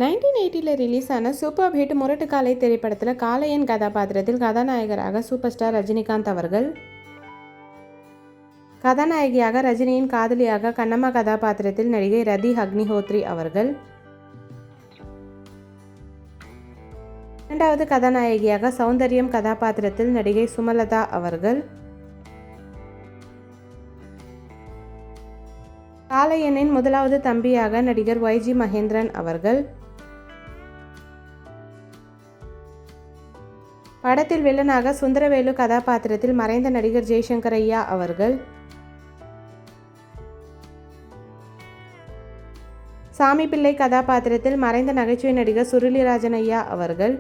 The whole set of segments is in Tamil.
1980 ரிலீஸ் ஆன சூப்பர் ஹிட் முரட்டுக்காலை திரைப்படத்தில் காளையன் கதாபாத்திரத்தில் கதாநாயகராக சூப்பர் ஸ்டார் ரஜினிகாந்த் அவர்கள், கதாநாயகியாக ரஜினியின் காதலியாக கண்ணம்மா கதாபாத்திரத்தில் நடிகை ரதி அக்னிஹோத்ரி அவர்கள், இரண்டாவது கதாநாயகியாக சௌந்தர்யம் கதாபாத்திரத்தில் நடிகை சுமலதா அவர்கள், காளையனின் முதலாவது தம்பியாக நடிகர் YG மகேந்திரன் அவர்கள், படத்தில் வில்லனாக சுந்தரவேலு கதாபாத்திரத்தில் மறைந்த நடிகர் ஜெய்சங்கர் ஐயா அவர்கள், சாமி பிள்ளை கதாபாத்திரத்தில் மறைந்த நகைச்சுவை நடிகர் சுருளிராஜன் ஐயா அவர்கள்,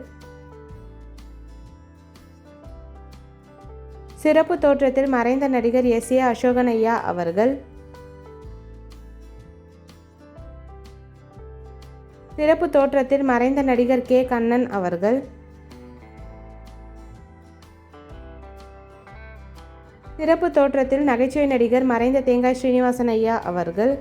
சிறப்பு தோற்றத்தில் மறைந்த நடிகர் SA அசோகன் ஐயா அவர்கள், சிறப்பு தோற்றத்தில் மறைந்த நடிகர் K கண்ணன் அவர்கள், சிறப்பு தோற்றத்தில் நகைச்சுவை நடிகர் மறைந்த தேங்காய் ஸ்ரீனிவாசன் ஐயா அவர்கள்,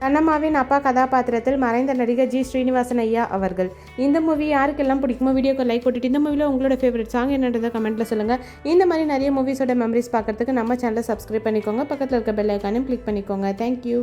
கண்ணம்மாவின் அப்பா கதாபாத்திரத்தில் மறைந்த நடிகர் G ஸ்ரீனிவாசன் ஐயா அவர்கள். இந்த மூவி யாருக்கெல்லாம் பிடிக்குமோ வீடியோக்கு லைக் போட்டுட்டு இந்த மூவியில் உங்களோட ஃபேவரட் சாங் என்னன்றதை கமெண்ட்டில் சொல்லுங்கள். இந்த மாதிரி நிறைய மூவிஸோட மெமரிஸ் பார்க்குறதுக்கு நம்ம சேனலை சப்ஸ்கிரைப் பண்ணிக்கோங்க. பக்கத்தில் இருக்க பெல் ஐக்கானையும் கிளிக் பண்ணிக்கோங்க. தேங்க்யூ.